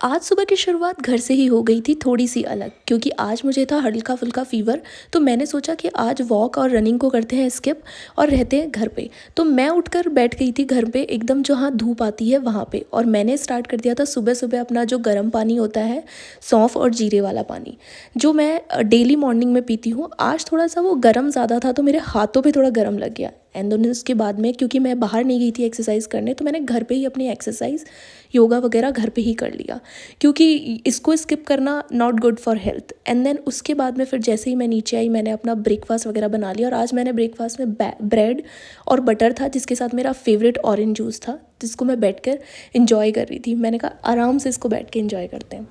आज सुबह की शुरुआत घर से ही हो गई थी, थोड़ी सी अलग, क्योंकि आज मुझे था हल्का फुल्का फीवर। तो मैंने सोचा कि आज वॉक और रनिंग को करते हैं स्किप और रहते हैं घर पे। तो मैं उठकर बैठ गई थी घर पे एकदम जहाँ धूप आती है वहाँ पे, और मैंने स्टार्ट कर दिया था सुबह सुबह अपना जो गर्म पानी होता है, सौंफ और जीरे वाला पानी, जो मैं डेली मॉर्निंग में पीती हूँ। आज थोड़ा सा वो गर्म ज़्यादा था तो मेरे हाथों पर थोड़ा गर्म लग गया। एंड देन उसके बाद में, क्योंकि मैं बाहर नहीं गई थी एक्सरसाइज करने, तो मैंने घर पे ही अपनी एक्सरसाइज योगा वगैरह घर पे ही कर लिया, क्योंकि इसको स्किप करना not good for health. And then उसके बाद में फिर जैसे ही मैं नीचे आई, मैंने अपना ब्रेकफास्ट वगैरह बना लिया। और आज मैंने ब्रेकफास्ट में ब्रेड और बटर था, जिसके साथ मेरा फेवरेट ऑरेंज जूस था, जिसको मैं बैठ कर इंजॉय कर रही थी। मैंने कहा आराम से इसको बैठ के इंजॉय करते हैं।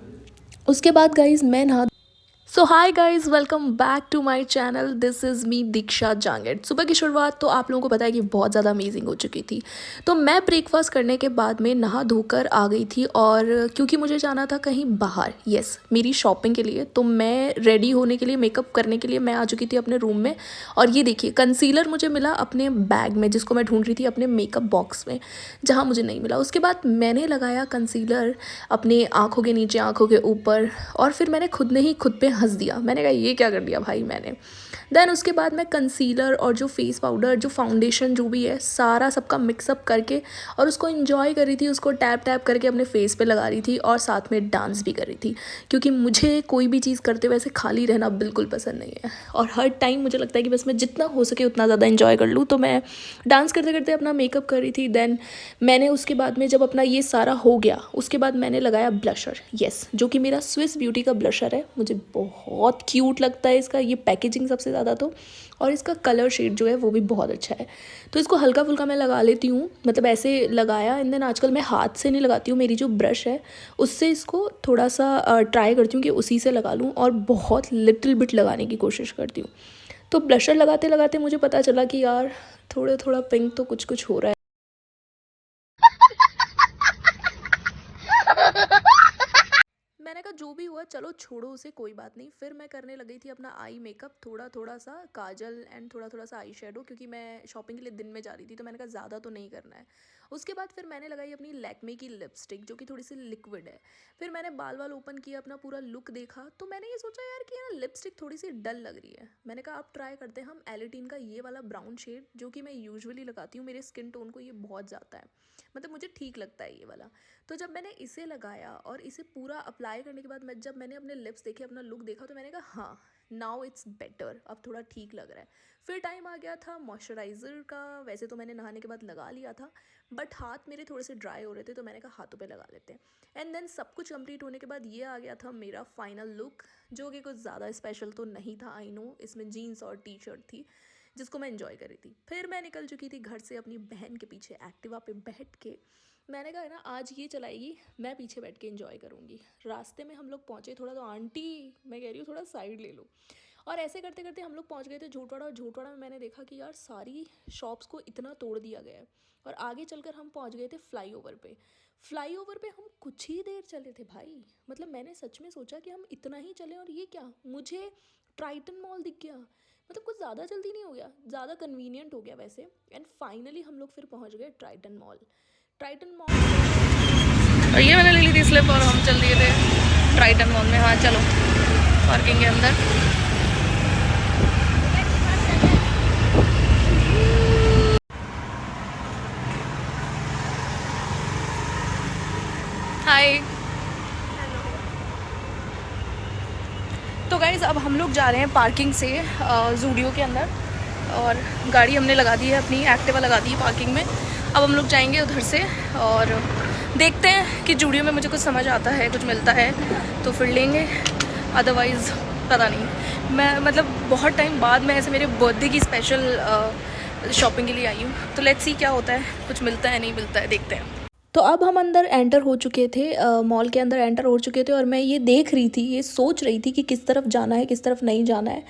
उसके बाद गाइज मैं नहा so hi guys, welcome back to my channel. This is me Diksha Jangid. सुबह की शुरुआत तो आप लोगों को पता है कि बहुत ज़्यादा अमेजिंग हो चुकी थी। तो मैं ब्रेकफास्ट करने के बाद में नहा धोकर आ गई थी, और क्योंकि मुझे जाना था कहीं बाहर, यस, मेरी शॉपिंग के लिए। तो मैं रेडी होने के लिए, मेकअप करने के लिए मैं आ चुकी थी अपने रूम में। और ये देखिए, कंसीलर मुझे मिला अपने बैग में, जिसको मैं ढूंढ रही थी अपने मेकअप बॉक्स में, जहाँ मुझे नहीं मिला। उसके बाद मैंने लगाया कंसीलर अपनी आँखों के नीचे, आँखों के ऊपर, और फिर मैंने खुद ने ही खुद पे हंस दिया। मैंने कहा ये क्या कर दिया भाई मैंने। देन उसके बाद मैं कंसीलर और जो फेस पाउडर, जो फाउंडेशन, जो भी है, सारा सबका मिक्सअप करके और उसको एंजॉय कर रही थी, उसको टैप टैप करके अपने फेस पे लगा रही थी, और साथ में डांस भी कर रही थी, क्योंकि मुझे कोई भी चीज़ करते हुए ऐसे खाली रहना बिल्कुल पसंद नहीं है। और हर टाइम मुझे लगता है कि बस मैं जितना हो सके उतना ज़्यादा एंजॉय कर लूँ। तो मैं डांस करते करते अपना मेकअप कर रही थी। देन मैंने उसके बाद में, जब अपना ये सारा हो गया, उसके बाद मैंने लगाया ब्लशर, यस, जो कि मेरा स्विस ब्यूटी का ब्लशर है। मुझे बहुत क्यूट लगता है इसका ये पैकेजिंग सबसे ज़्यादा तो, और इसका कलर शेड जो है वो भी बहुत अच्छा है। तो इसको हल्का फुल्का मैं लगा लेती हूँ, मतलब ऐसे लगाया। एंड देन आजकल मैं हाथ से नहीं लगाती हूँ, मेरी जो ब्रश है उससे इसको थोड़ा सा ट्राई करती हूँ कि उसी से लगा लूँ, और बहुत लिटिल बिट लगाने की कोशिश करती हूँ। तो ब्लशर लगाते लगाते मुझे पता चला कि यार थोड़ा थोड़ा पिंक तो कुछ कुछ हो रहा है। मैंने कहा जो भी हुआ चलो छोड़ो उसे, कोई बात नहीं। फिर मैं करने लगी थी अपना आई मेकअप, थोड़ा थोड़ा सा काजल एंड थोड़ा थोड़ा सा आई शेडो, क्योंकि मैं शॉपिंग के लिए दिन में जा रही थी, तो मैंने कहा ज़्यादा तो नहीं करना है। उसके बाद फिर मैंने लगाई अपनी लैक्मे की लिपस्टिक, जो कि थोड़ी सी लिक्विड है। फिर मैंने बाल वाल ओपन किया, अपना पूरा लुक देखा, तो मैंने ये सोचा यार कि ना लिपस्टिक थोड़ी सी डल लग रही है। मैंने कहा आप ट्राई करते हैं हम एलिटीन का ये वाला ब्राउन शेड, जो कि मैं यूजुअली लगाती हूँ, मेरे स्किन टोन को ये बहुत जाता है, मतलब मुझे ठीक लगता है ये वाला। तो जब मैंने इसे लगाया और इसे पूरा अप्लाई करने के बाद जब मैंने अपने लिप्स देखे, अपना लुक देखा, तो मैंने कहा हाँ, नाउ इट्स बेटर, अब थोड़ा ठीक लग रहा है। फिर टाइम आ गया था मॉइस्चराइज़र का। वैसे तो मैंने नहाने के बाद लगा लिया था, बट हाथ मेरे थोड़े से ड्राई हो रहे थे, तो मैंने कहा हाथों पे लगा लेते हैं। एंड देन सब कुछ कंप्लीट होने के बाद ये आ गया था मेरा फाइनल लुक, जो कि कुछ ज़्यादा स्पेशल तो नहीं था, आई नो। इसमें जीन्स और टी शर्ट थी, जिसको मैं एंजॉय कर रही थी। फिर मैं निकल चुकी थी घर से अपनी बहन के पीछे एक्टिवा पे बैठ के। मैंने कहा ना आज ये चलाएगी, मैं पीछे बैठ के एंजॉय करूँगी। रास्ते में हम लोग पहुँचे थोड़ा, तो आंटी मैं कह रही हूँ थोड़ा साइड ले लो। और ऐसे करते करते हम लोग पहुँच गए थे झोटवाड़ा, और झोटवाड़ा में मैंने देखा कि यार सारी शॉप्स को इतना तोड़ दिया गया है। और आगे चलकर हम पहुँच गए थे फ्लाईओवर पे। फ्लाईओवर पे हम कुछ ही देर चले थे भाई, मतलब मैंने सच में सोचा कि हम इतना ही चले, और ये क्या, मुझे ट्राइटन मॉल दिख गया। मतलब कुछ ज़्यादा जल्दी नहीं हो गया, ज़्यादा कन्वीनियंट हो गया वैसे। एंड फाइनली हम लोग फिर पहुँच गए ट्राइटन मॉल। और ये मैंने ले ली थी स्लिप, और हम चल दिए थे ट्राइटन मॉल में। हाँ चलो, पार्किंग के अंदर। हाय। तो गाइज़ अब हम लोग जा रहे हैं पार्किंग से ज़ूडियो के अंदर, और गाड़ी हमने लगा दी है, अपनी एक्टिवा लगा दी है पार्किंग में। अब हम लोग जाएंगे उधर से, और देखते हैं कि ज़ूडियो में मुझे कुछ समझ आता है, कुछ मिलता है तो फिर लेंगे, अदरवाइज़ पता नहीं। मैं मतलब बहुत टाइम बाद मैं ऐसे मेरे बर्थडे की स्पेशल शॉपिंग के लिए आई हूँ, तो लेट्स सी क्या होता है, कुछ मिलता है नहीं मिलता है, देखते हैं। तो अब हम अंदर एंटर हो चुके थे, मॉल के अंदर एंटर हो चुके थे, और मैं ये देख रही थी, ये सोच रही थी कि किस तरफ जाना है, किस तरफ नहीं जाना है।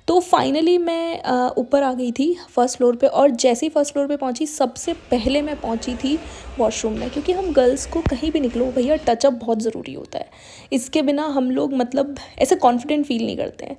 तो फाइनली मैं ऊपर आ गई थी फर्स्ट फ्लोर पे, और जैसे ही फर्स्ट फ्लोर पे पहुंची, सबसे पहले मैं पहुंची थी वॉशरूम में, क्योंकि हम गर्ल्स को कहीं भी निकलो भैया टचअप बहुत ज़रूरी होता है। इसके बिना हम लोग मतलब ऐसे कॉन्फिडेंट फील नहीं करते हैं।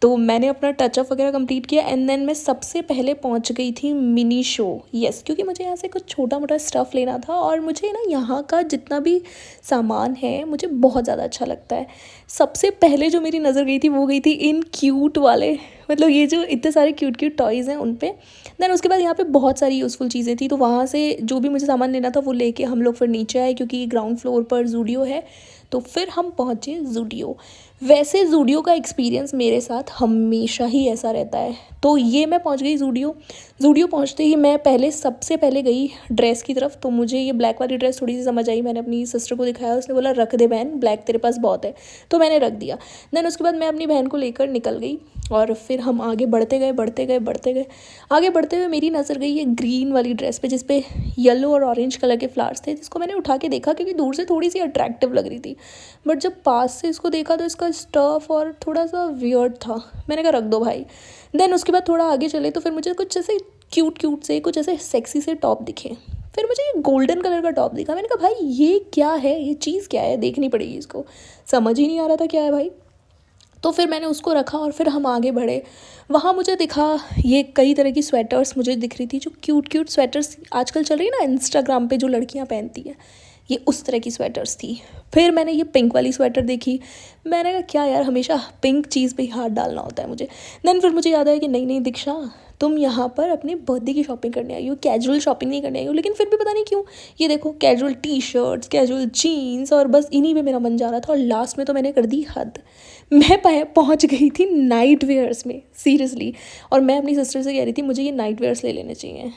तो मैंने अपना टचअप वगैरह कंप्लीट किया एंड देन मैं सबसे पहले पहुंच गई थी मिनी शो। यस, क्योंकि मुझे यहाँ से कुछ छोटा मोटा स्टफ़ लेना था और मुझे ना यहाँ का जितना भी सामान है मुझे बहुत ज़्यादा अच्छा लगता है। सबसे पहले जो मेरी नज़र गई थी वो गई थी इन क्यूट वाले, मतलब ये जो इतने सारे क्यूट क्यूट टॉयज़ हैं उन पे। देन उसके बाद यहाँ पे बहुत सारी यूज़फुल चीज़ें थी, तो वहाँ से जो भी मुझे सामान लेना था वो लेके हम लोग फिर नीचे आए, क्योंकि ग्राउंड फ्लोर पर ज़ूडियो है। तो फिर हम पहुँचे ज़ूडियो। वैसे ज़ूडियो का एक्सपीरियंस मेरे साथ हमेशा ही ऐसा रहता है। तो ये मैं पहुंच गई ज़ूडियो। ज़ूडियो पहुंचते ही मैं सबसे पहले गई ड्रेस की तरफ। तो मुझे ये ब्लैक वाली ड्रेस थोड़ी सी समझ आई। मैंने अपनी सिस्टर को दिखाया, उसने बोला रख दे बहन, ब्लैक तेरे पास बहुत है, तो मैंने रख दिया। देन उसके बाद मैं अपनी बहन को लेकर निकल गई और फिर हम आगे बढ़ते गए। आगे बढ़ते हुए मेरी नज़र गई ये ग्रीन वाली ड्रेस पे, जिस पे येलो और ऑरेंज कलर के फ्लावर्स थे, जिसको मैंने उठा के देखा क्योंकि दूर से थोड़ी सी अट्रैक्टिव लग रही थी। बट जब पास से इसको देखा तो इसका स्टफ़ और थोड़ा सा वियर्ड था। मैंने कहा रख दो भाई। देन उसके बाद थोड़ा आगे चले तो फिर मुझे कुछ ऐसे क्यूट से, कुछ ऐसे सेक्सी से टॉप दिखे। फिर मुझे ये गोल्डन कलर का टॉप दिखा। मैंने कहा भाई ये क्या है, ये चीज़ क्या है, देखनी पड़ेगी इसको। समझ ही नहीं आ रहा था क्या है भाई। तो फिर मैंने उसको रखा और फिर हम आगे बढ़े। वहाँ मुझे दिखा ये कई तरह की स्वेटर्स मुझे दिख रही थी, जो क्यूट स्वेटर्स आजकल चल रही है ना इंस्टाग्राम पे, जो लड़कियाँ पहनती हैं, ये उस तरह की स्वेटर्स थी। फिर मैंने ये पिंक वाली स्वेटर देखी। मैंने कहा क्या यार, हमेशा पिंक चीज़ पे ही हाथ डालना होता है मुझे। देन फिर मुझे याद आया कि नहीं दीक्षा, तुम यहाँ पर अपने बर्थडे की शॉपिंग करने आई हो, कैजुअल शॉपिंग नहीं करने आई हो। लेकिन फिर भी पता नहीं क्यों ये देखो, casual T shirts, casual jeans, और बस इन्हीं पे मेरा मन जा रहा था। और लास्ट में तो मैंने कर दी हद, मैं पहुँच गई थी नाइट वेयर्स में, सीरियसली। और मैं अपनी सिस्टर से कह रही थी मुझे ये नाइट वेयर्स ले लेने चाहिए,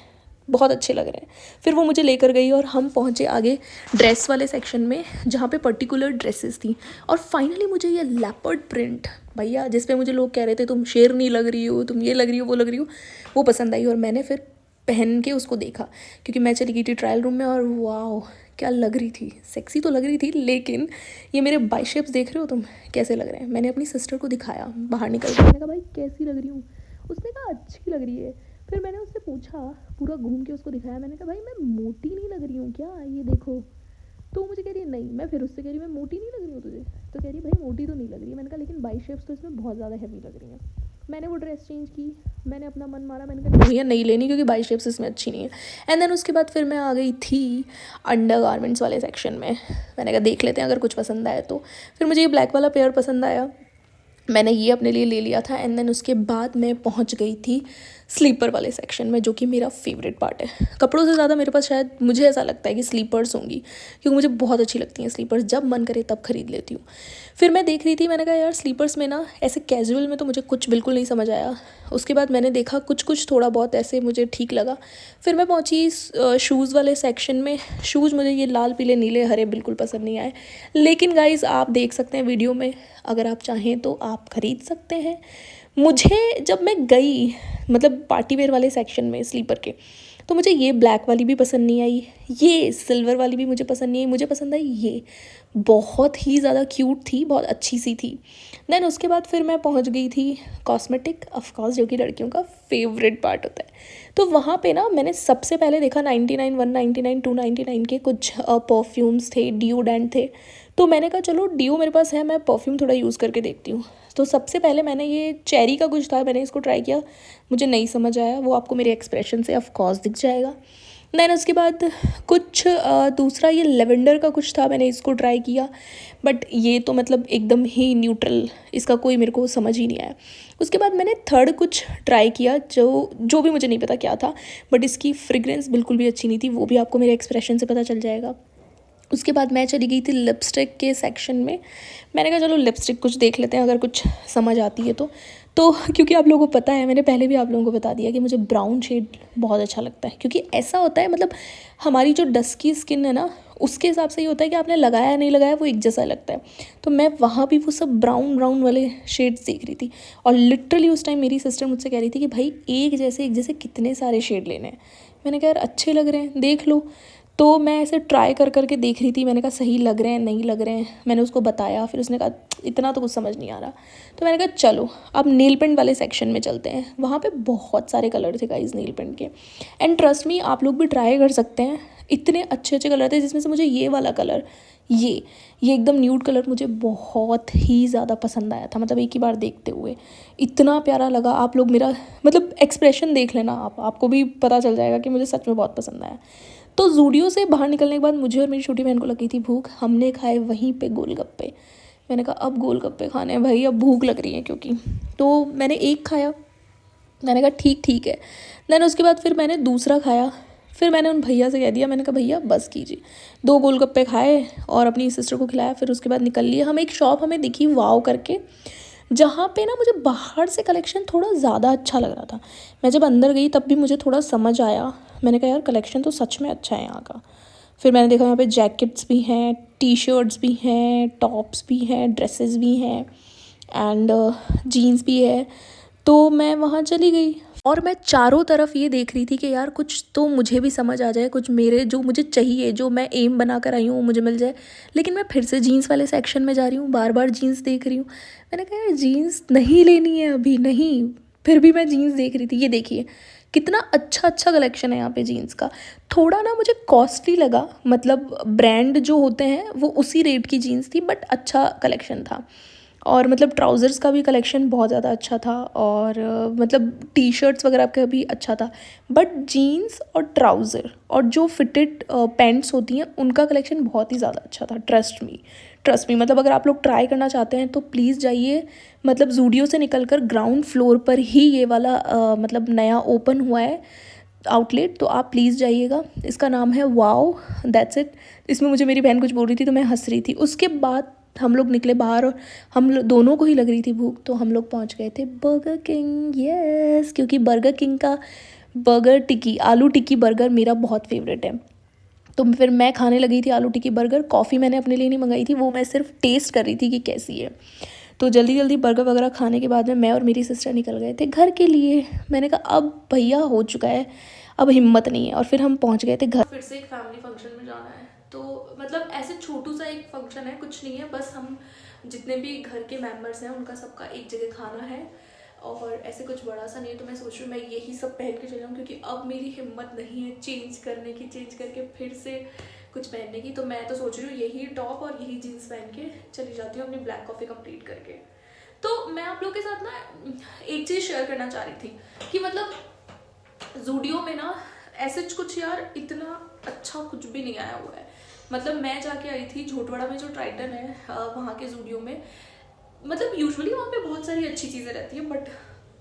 बहुत अच्छे लग रहे हैं। फिर वो मुझे लेकर गई और हम पहुँचे आगे ड्रेस वाले सेक्शन में, जहाँ पे पर्टिकुलर ड्रेसेस थी। और फाइनली मुझे ये लेपर्ड प्रिंट भैया, जिस पे मुझे लोग कह रहे थे तुम शेरनी लग रही हो, तुम ये लग रही हो, वो लग रही हो, वो पसंद आई। और मैंने फिर पहन के उसको देखा, क्योंकि मैं चली गई थी ट्रायल रूम में। और वाह क्या लग रही थी, सेक्सी तो लग रही थी। लेकिन ये मेरे बाइसेप्स देख रहे हो तुम, कैसे लग रहे हैं। मैंने अपनी सिस्टर को दिखाया बाहर निकल के। मैंने कहा भाई कैसी लग रही हूँ। उसने कहा अच्छी लग रही है। फिर मैंने उससे पूछा, पूरा घूम के उसको दिखाया। मैंने कहा भाई मैं मोटी नहीं लग रही हूँ क्या, ये देखो। तो मुझे कह रही है नहीं। मैं फिर उससे कह रही मैं मोटी नहीं लग रही हूँ तुझे। तो कह रही भाई मोटी तो नहीं लग रही है। मैंने कहा लेकिन बाइसेप्स तो इसमें बहुत ज़्यादा हैवी लग रही हैं। मैंने वो ड्रेस चेंज की, मैंने अपना मन मारा। मैंने कहा भैया नहीं लेनी, क्योंकि बाइसेप्स इसमें अच्छी नहीं है। एंड देन उसके बाद फिर मैं आ गई थी अंडर गारमेंट्स वाले सेक्शन में। मैंने कहा देख लेते हैं अगर कुछ पसंद आए तो। फिर मुझे ये ब्लैक वाला पेयर पसंद आया, मैंने ये अपने लिए ले लिया था। एंड देन उसके बाद मैं पहुंच गई थी स्लीपर वाले सेक्शन में, जो कि मेरा फेवरेट पार्ट है। कपड़ों से ज़्यादा मेरे पास शायद मुझे ऐसा लगता है कि स्लीपर्स होंगी, क्योंकि मुझे बहुत अच्छी लगती हैं स्लीपर्स। जब मन करे तब खरीद लेती हूँ। फिर मैं देख रही थी, मैंने कहा यार स्लीपर्स में ना ऐसे कैजुअल में तो मुझे कुछ बिल्कुल नहीं समझ आया। उसके बाद मैंने देखा कुछ थोड़ा बहुत ऐसे मुझे ठीक लगा। फिर मैं पहुँची शूज़ वाले सेक्शन में। शूज़ मुझे ये लाल पीले नीले हरे बिल्कुल पसंद नहीं आए। लेकिन गाइज़ आप देख सकते हैं वीडियो में, अगर आप चाहें तो आप खरीद सकते हैं। मुझे जब मैं गई मतलब पार्टी वेयर वाले सेक्शन में स्लीपर के, तो मुझे ये ब्लैक वाली भी पसंद नहीं आई, ये सिल्वर वाली भी मुझे पसंद नहीं आई। मुझे पसंद आई ये, बहुत ही ज़्यादा क्यूट थी, बहुत अच्छी सी थी। देन उसके बाद फिर मैं पहुंच गई थी कॉस्मेटिक, ऑफकोर्स जो कि लड़कियों का फेवरेट पार्ट होता है। तो वहाँ पे ना मैंने सबसे पहले देखा 99, 199, 299 के कुछ परफ्यूम्स थे, डिओडेंट थे। तो मैंने कहा चलो डिओ मेरे पास है, मैं परफ्यूम थोड़ा यूज़ करके देखती हूँ। तो सबसे पहले मैंने ये चेरी का कुछ था, मैंने इसको ट्राई किया, मुझे नहीं समझ आया। वो आपको मेरे एक्सप्रेशन से ऑफकोर्स दिख जाएगा। देन उसके बाद कुछ दूसरा ये लेवेंडर का कुछ था, मैंने इसको ट्राई किया। बट ये तो मतलब एकदम ही न्यूट्रल, इसका कोई मेरे को समझ ही नहीं आया। उसके बाद मैंने थर्ड कुछ ट्राई किया, जो भी मुझे नहीं पता क्या था, बट इसकी फ्रेग्रेंस बिल्कुल भी अच्छी नहीं थी। वो भी आपको मेरे एक्सप्रेशन से पता चल जाएगा। उसके बाद मैं चली गई थी लिपस्टिक के सेक्शन में। मैंने कहा चलो लिपस्टिक कुछ देख लेते हैं, अगर कुछ समझ आती है तो क्योंकि आप लोगों को पता है, मैंने पहले भी आप लोगों को बता दिया कि मुझे ब्राउन शेड बहुत अच्छा लगता है। क्योंकि ऐसा होता है, मतलब हमारी जो डस्की स्किन है ना, उसके हिसाब से ये होता है कि आपने लगाया नहीं लगाया वो एक जैसा लगता है। तो मैं वहाँ भी वो सब ब्राउन वाले शेड्स देख रही थी। और लिटरली उस टाइम मेरी सिस्टर मुझसे कह रही थी कि भाई एक जैसे कितने सारे शेड लेने हैं। मैंने कहा यार अच्छे लग रहे हैं देख लो। तो मैं ऐसे ट्राई करके देख रही थी। मैंने कहा सही लग रहे हैं नहीं लग रहे हैं, मैंने उसको बताया। फिर उसने कहा इतना तो कुछ समझ नहीं आ रहा। तो मैंने कहा चलो अब नेल पेंट वाले सेक्शन में चलते हैं। वहाँ पे बहुत सारे कलर थे गाइस नेल पेंट के। एंड ट्रस्ट मी, आप लोग भी ट्राई कर सकते हैं। इतने अच्छे अच्छे कलर थे, जिसमें से मुझे ये वाला कलर, ये एकदम न्यूड कलर मुझे बहुत ही ज़्यादा पसंद आया था। मतलब एक ही बार देखते हुए इतना प्यारा लगा। आप लोग मेरा मतलब एक्सप्रेशन देख लेना, आपको भी पता चल जाएगा कि मुझे सच में बहुत पसंद आया। तो ज़ूडियो से बाहर निकलने के बाद मुझे और मेरी छोटी बहन को लगी थी भूख। हमने खाए वहीं पे गोलगप्पे। मैंने कहा अब गोलगप्पे खाने हैं भाई, अब भूख लग रही है क्योंकि। तो मैंने एक खाया, मैंने कहा ठीक है। देन उसके बाद फिर मैंने दूसरा खाया। फिर मैंने उन भैया से कह दिया, मैंने कहा भैया बस कीजिए। 2 गोलगप्पे खाए और अपनी सिस्टर को खिलाया। फिर उसके बाद निकल लिए हम। एक शॉप हमें दिखी वाव करके, जहाँ पे ना मुझे बाहर से कलेक्शन थोड़ा ज़्यादा अच्छा लग रहा था। मैं जब अंदर गई तब भी मुझे थोड़ा समझ आया। मैंने कहा यार कलेक्शन तो सच में अच्छा है यहाँ का। फिर मैंने देखा यहाँ पे जैकेट्स भी हैं, टी शर्ट्स भी हैं, टॉप्स भी हैं, ड्रेसेस भी हैं एंड जीन्स भी है। तो मैं वहाँ चली गई और मैं चारों तरफ ये देख रही थी कि यार कुछ तो मुझे भी समझ आ जाए, कुछ मेरे जो मुझे चाहिए, जो मैं एम बना कर आई हूँ वो मुझे मिल जाए। लेकिन मैं फिर से जीन्स वाले सेक्शन में जा रही हूँ, बार बार जीन्स देख रही हूँ। मैंने कहा यार जीन्स नहीं लेनी है अभी, नहीं। फिर भी मैं जीन्स देख रही थी। ये देखिए कितना अच्छा अच्छा कलेक्शन है यहाँ पे जीन्स का। थोड़ा ना मुझे कॉस्टली लगा, मतलब ब्रांड जो होते हैं वो उसी रेट की जीन्स थी, बट अच्छा कलेक्शन था। और मतलब ट्राउज़र्स का भी कलेक्शन बहुत ज़्यादा अच्छा था और मतलब टी शर्ट्स वगैरह का भी अच्छा था। बट जीन्स और ट्राउज़र और जो फिटेड पैंट्स होती हैं उनका कलेक्शन बहुत ही ज़्यादा अच्छा था। ट्रस्ट मी मतलब अगर आप लोग ट्राई करना चाहते हैं तो प्लीज़ जाइए। मतलब ज़ूडियो से निकल कर ग्राउंड फ्लोर पर ही ये वाला मतलब नया ओपन हुआ है आउटलेट, तो आप प्लीज़ जाइएगा। इसका नाम है वाओ, दैट्स इट। इसमें मुझे मेरी बहन कुछ बोल रही थी तो मैं हंस रही थी। उसके बाद हम लोग निकले बाहर और दोनों को ही लग रही थी भूख, तो हम लोग पहुंच गए थे बर्गर किंग। यस, क्योंकि बर्गर किंग का बर्गर टिक्की, आलू टिक्की बर्गर मेरा बहुत फेवरेट है। तो फिर मैं खाने लगी थी आलू टिक्की बर्गर। कॉफ़ी मैंने अपने लिए नहीं मंगाई थी, वो मैं सिर्फ टेस्ट कर रही थी कि कैसी है। तो जल्दी जल्दी बर्गर वगैरह खाने के बाद में मैं और मेरी सिस्टर निकल गए थे घर के लिए। मैंने कहा अब भैया हो चुका है, अब हिम्मत नहीं है। और फिर हम पहुंच गए थे घर। फिर से एक फैमिली फंक्शन में जाना है, तो मतलब ऐसे छोटू सा एक फंक्शन है, कुछ नहीं है, बस हम जितने भी घर के मेंबर्स हैं उनका सबका एक जगह खाना है और ऐसे कुछ बड़ा सा नहीं है। तो मैं सोच रही हूँ मैं यही सब पहन के चलूँ, क्योंकि अब मेरी हिम्मत नहीं है चेंज करने की, चेंज करके फिर से कुछ पहनने की। तो मैं तो सोच रही हूँ यही टॉप और यही जीन्स पहन के चली जाती हूँ अपनी ब्लैक कॉफ़ी कंप्लीट करके। तो मैं आप लोग के साथ ना एक चीज़ शेयर करना चाह रही थी कि मतलब ज़ूडियो में ना ऐसे कुछ यार इतना अच्छा कुछ भी नहीं आया हुआ है। मतलब मैं जाके आई थी झोटवाड़ा में, जो ट्राइटन है वहाँ के ज़ूडियो में। मतलब यूजुअली वहाँ पे बहुत सारी अच्छी चीज़ें रहती है, बट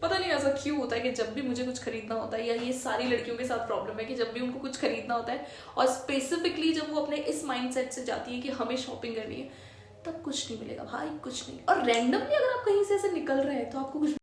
पता नहीं ऐसा क्यों होता है कि जब भी मुझे कुछ खरीदना होता है, या ये सारी लड़कियों के साथ प्रॉब्लम है कि जब भी उनको कुछ खरीदना होता है और स्पेसिफिकली जब वो अपने इस माइंडसेट से जाती है कि हमें शॉपिंग करनी है, तब कुछ नहीं मिलेगा भाई, कुछ नहीं। और रैंडमली अगर आप कहीं से ऐसे निकल रहे हैं तो आपको कुछ